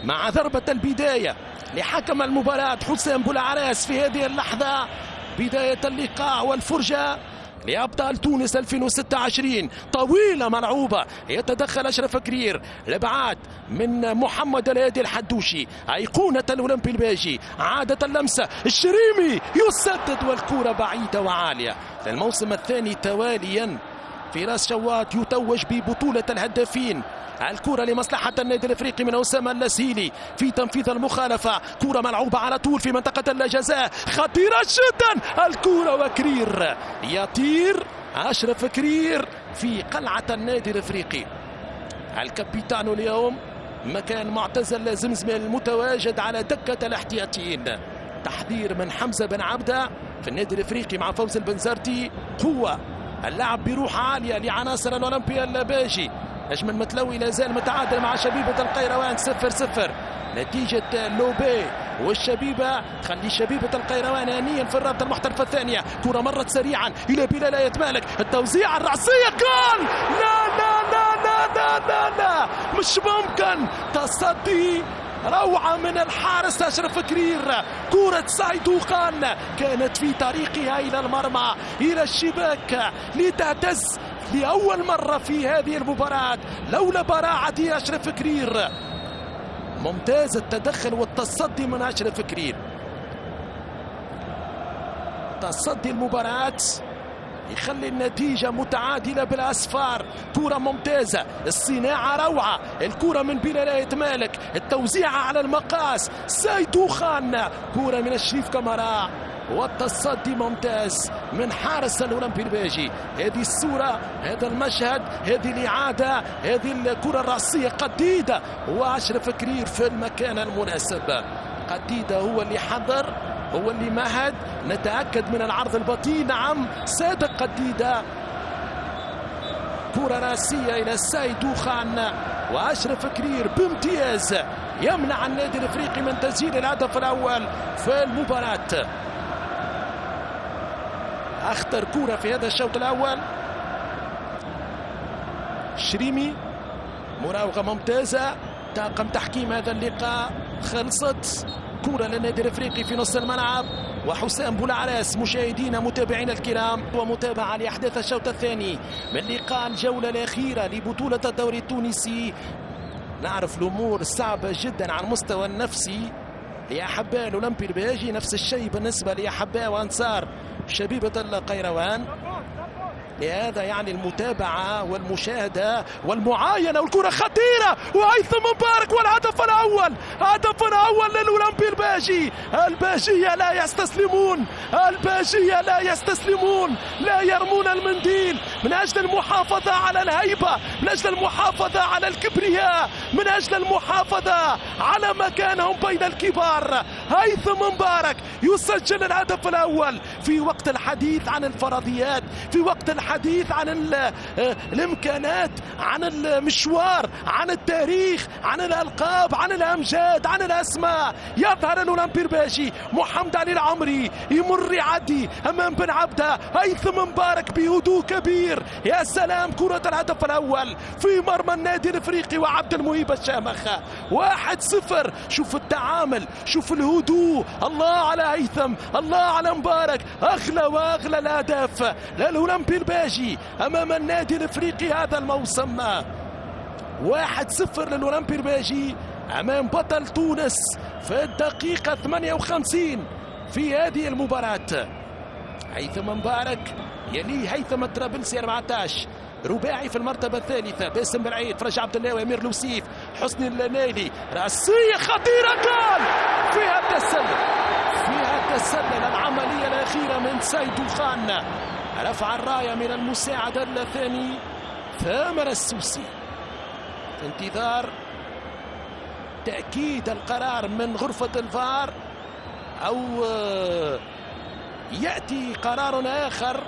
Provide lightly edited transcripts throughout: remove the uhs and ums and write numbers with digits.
مع ضربة البداية لحكم المباراة حسام بولعراس في هذه اللحظة. بداية اللقاء والفرجة لأبطال تونس 2026. طويلة ملعوبة، يتدخل أشرف كرير، الإبعاد من محمد الهادي الحدوشي أيقونة الأولمبي الباجي. عادة اللمسة، الشريمي يسدد والكرة بعيدة وعالية. للموسم الثاني تواليا فراس شوات يتوج ببطولة الهدافين. الكرة لمصلحة النادي الافريقي من أسامة اللاسيلي في تنفيذ المخالفة. كرة ملعوبة على طول في منطقة الجزاء، خطيرة جدا الكرة، وكرير يطير. أشرف كرير في قلعة النادي الافريقي. الكابيتانو اليوم مكان معتزل زمزمة المتواجد على دكة الاحتياطيين. تحذير من حمزة بن عبدة في النادي الافريقي مع فوز البنزرتي. قوة اللعب بروح عالية لعناصر الأولمبيا الباجي. نجم المتلوي لا زال متعادل مع شبيبة القيروان 0-0. نتيجة لوبي والشبيبة خلي شبيبة القيروان هانيا في الرابطة المحترفة الثانية. كرة مرت سريعا إلى بلال آية مالك، التوزيع الرأسية، جول! لا لا لا لا لا لا لا، مش ممكن. تصدي روعة من الحارس أشرف كرير. كرة سايدو خان كانت في طريقها إلى المرمى، إلى الشباك، لتهتز لأول مرة في هذه المباراة لولا براعة أشرف كرير. ممتاز التدخل والتصدي من أشرف كرير. تصدي المباراة يخلي النتيجة متعادلة بالأصفار. كرة ممتازة، الصناعة روعة، الكرة من بلال آية مالك، التوزيع على المقاس، سايدو خان، كرة من الشريف كامارا، والتصدي ممتاز من حارس الأولمبي الباجي. هذه الصورة، هذا المشهد، هذه الإعادة، هذه الكرة الرأسية قديدة، وأشرف كرير في المكان المناسب. قديدة هو اللي حضر، هو اللي مهد. نتأكد من العرض البطيء، نعم صادق قديدة. كرة رأسية إلى سايدو خان، وأشرف كرير بامتياز يمنع النادي الافريقي من تسجيل الهدف الأول في المباراة. أخطر كرة في هذا الشوط الأول. شريمي، مراوغة ممتازة. طاقم تحكيم هذا اللقاء خلصت. كرة للنادي الافريقي في نص الملعب، وحسام بولعراس مشاهدينا متابعينا الكرام ومتابعة لأحداث الشوط الثاني من لقاء الجولة الأخيرة لبطولة الدوري التونسي. نعرف الأمور صعبة جدا على المستوى النفسي لأحباء الأولمبي الباجي، نفس الشيء بالنسبة لأحباء وأنصار شبيبة القيروان. لهذا يعني المتابعة والمشاهدة والمعاينة، والكرة خطيرة، وهيثم مبارك، والهدف الأول، هدف الأول للأولمبي الباجي. الباجية لا يستسلمون، الباجية لا يستسلمون، لا يرمون المنديل من أجل المحافظة على الهيبة، من أجل المحافظة على الكبرياء، من أجل المحافظة على مكانهم بين الكبار. هيثم مبارك يسجل الهدف الأول في وقت الحديث عن الفرضيات، في وقت الحديث عن الامكانات، عن المشوار، عن التاريخ، عن الالقاب، عن الامجاد، عن الاسماء. يظهر الاولمبي الباجي، محمد علي العمري يمر يعدي امام بن عبده، هيثم مبارك بهدوء كبير. يا سلام، كرة الهدف الاول في مرمى النادي الافريقي وعبد المهيب الشامخه. 1-0. شوف التعامل، شوف الهدوء. الله على هيثم، الله على مبارك. اغلى واغلى الاهداف للاولمبي الباجي امام النادي الافريقي هذا الموسم. 1-0 للاولمبي الباجي امام بطل تونس في الدقيقة 58 في هذه المباراة. هيثم مبارك يليه هيثم الطرابلسي 14، رباعي في المرتبة الثالثة، باسم بالعيد، فرج عبد الله، وامير لوسيف، حسني النيلي، رأسية خطيرة، جول! فيها التسلل، فيها التسلل. العملية الأخيرة من سايدو خان. رفع الراية من المساعد الثاني ثامر السوسي. انتظار تأكيد القرار من غرفة الفار، أو يأتي قرار آخر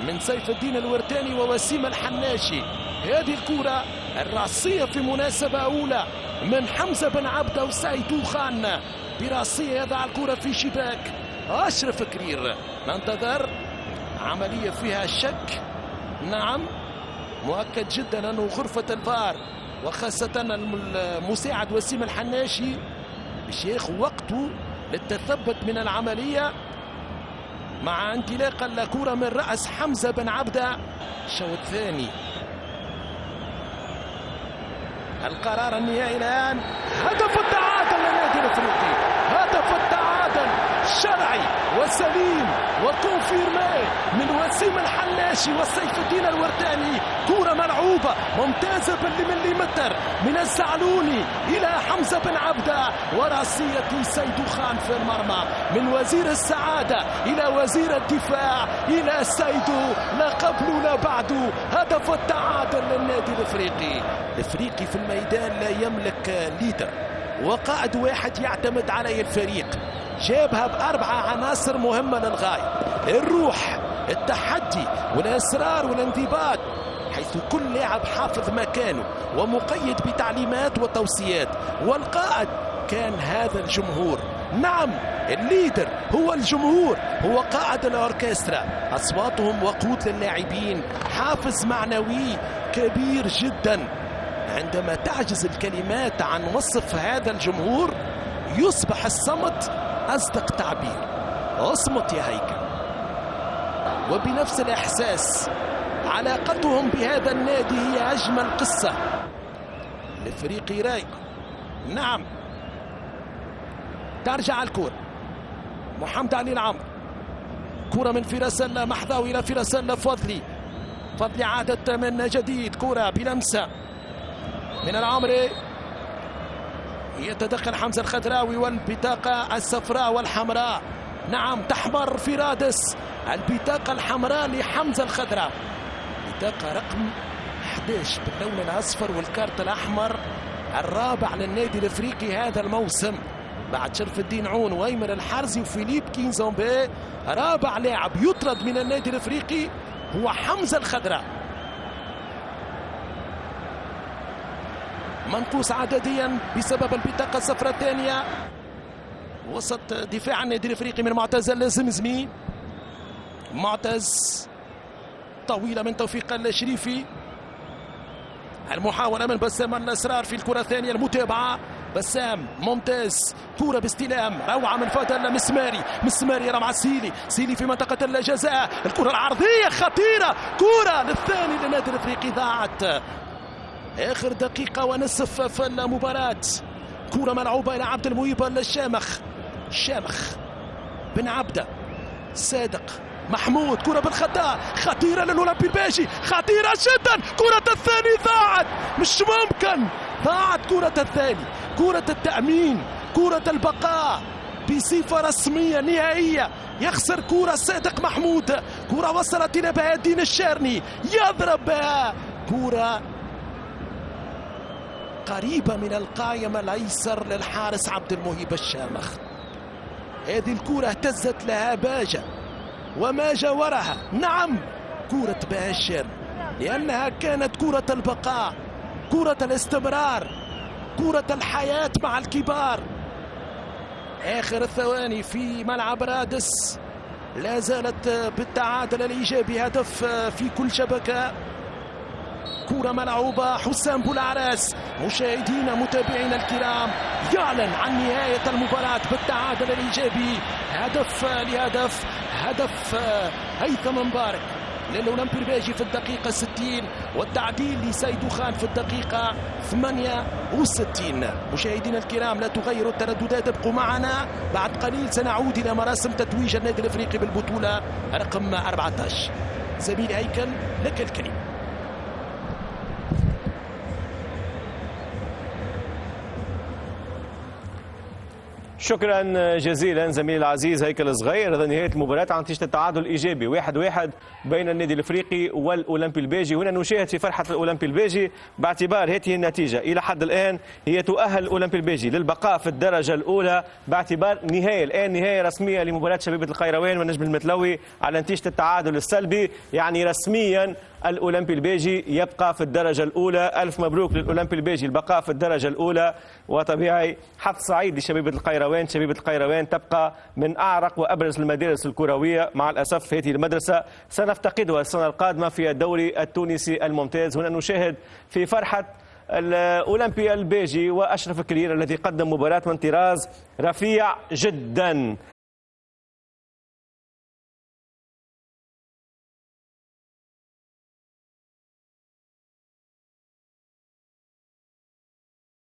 من سيف الدين الورتاني ووسيم الحناشي. هذه الكرة الرأسية في مناسبة أولى من حمزة بن عبده وسايدو خان، برأسية يضع الكرة في شباك أشرف كرير. ننتظر عملية فيها شك، نعم مؤكد جدا أنه غرفة الفار وخاصة المساعد وسيم الحناشي باش ياخذ وقته للتثبت من العملية مع انطلاق الكرة من رأس حمزة بن عبدة. الشوط الثاني القرار النهائي الآن، هدف التعادل للنادي الافريقي، هدف التعادل شرعي وسليم وكونفيرمي من وسيم الحناشي وسيف الدين الورداني. كرة ملعوبة ممتازة بالمليمتر من الزعلوني إلى حمزة بن عبدة، وراسية سيدو خان في المرمى من وزير السعادة إلى وزير الدفاع إلى سيدو، لا قبل ولا بعد. هدف التعادل للنادي الافريقي. الافريقي في الميدان لا يملك ليدر وقائد واحد يعتمد عليه الفريق، جابها بأربعة عناصر مهمة للغاية: الروح، التحدي، والإصرار والانضباط، حيث كل لاعب حافظ مكانه ومقيد بتعليمات وتوصيات. والقائد كان هذا الجمهور. نعم، الليدر هو الجمهور، هو قائد الأوركسترا، أصواتهم وقود للاعبين، حافز معنوي كبير جدا. عندما تعجز الكلمات عن وصف هذا الجمهور يصبح الصمت أصدق تعبير. اصمت يا هيكل. وبنفس الإحساس علاقتهم بهذا النادي هي أجمل قصة. الافريقي رايق. نعم، ترجع الكرة محمد علي العمر، كرة من فراس الله محذاوي إلى فراس الله فضلي، فضلي عادت من جديد، كرة بلمسة من العمري، يتدخل حمزة الخضراوي والبطاقة الصفراء والحمراء. نعم، تحمر في رادس البطاقة الحمراء لحمزة الخضراوي، بطاقة رقم 11 باللون الأصفر والكارت الأحمر الرابع للنادي الافريقي هذا الموسم، بعد شرف الدين عون وايمن الحرزي وفيليب كينزومبي. رابع لاعب يطرد من النادي الافريقي هو حمزة الخضراوي، منقوص عدديا بسبب البطاقة الصفراء الثانية. وسط دفاع النادي الافريقي من معتز الزمزمي، معتز طويلة من توفيق الشريفي، المحاولة من بسام الأسرار في الكرة الثانية، المتابعة بسام ممتاز، كرة باستلام روعة من فضل مسماري، مسماري يرى مع سيلي في منطقة الجزاء، الكرة العرضية خطيرة، كرة للثاني للنادي الافريقي ضاعت آخر دقيقة ونصف في المباراة. كرة ملعوبة إلى عبد المهيب الشامخ، شامخ بن عبدة، صادق محمود، كرة بالخطأ خطيرة للأولمبي الباجي، خطيرة جدا، كرة الثاني ضاعت، مش ممكن، ضاعت كرة الثاني، كرة التأمين، كرة البقاء بصفة رسمية نهائية. يخسر كرة صادق محمود، كرة وصلت إلى بهاء الدين الشارني، يضرب بها كرة قريبة من القائم الأيسر للحارس عبد المهيب الشامخ. هذه الكرة اهتزت لها باجة وما جاورها. نعم، كرة بهاء الشارني، لأنها كانت كرة البقاء، كرة الاستمرار، كرة الحياة مع الكبار. آخر الثواني في ملعب رادس، لا زالت بالتعادل الإيجابي، هدف في كل شبكة. كرة ملعوبة، حسام بولعراس مشاهدينا متابعينا الكرام يعلن عن نهاية المباراة بالتعادل الإيجابي، هدف لهدف، هدف هيثم مبارك للأولمبي الباجي في الدقيقة 60 والتعديل لسيدو خان في الدقيقة 68. مشاهدينا الكرام لا تغيروا الترددات، ابقوا معنا، بعد قليل سنعود إلى مراسم تتويج النادي الافريقي بالبطولة رقم 14. زميلي هيكل لك الكلمة. شكرا جزيلا زميلي العزيز هيكل صغير. هذا نهايه المباراه عن نتيجه التعادل الايجابي 1-1 بين النادي الافريقي والاولمبي الباجي. هنا نشاهد في فرحه الاولمبي الباجي باعتبار هذه النتيجه الى حد الان هي تؤهل الاولمبي الباجي للبقاء في الدرجه الاولى، باعتبار نهايه الان نهايه رسميه لمباراه شبيبه القيروان والنجم المتلوي على نتيجه التعادل السلبي. يعني رسميا الأولمبي الباجي يبقى في الدرجة الأولى. ألف مبروك للأولمبي الباجي البقاء في الدرجة الأولى، وطبيعي حظ سعيد لشبيبة القيروان. شبيبة القيروان تبقى من أعرق وأبرز المدارس الكروية، مع الأسف هذه المدرسة سنفتقدها السنة القادمة في الدوري التونسي الممتاز. هنا نشاهد في فرحة الأولمبي البيجي وأشرف كرير الذي قدم مباراة من طراز رفيع جدا.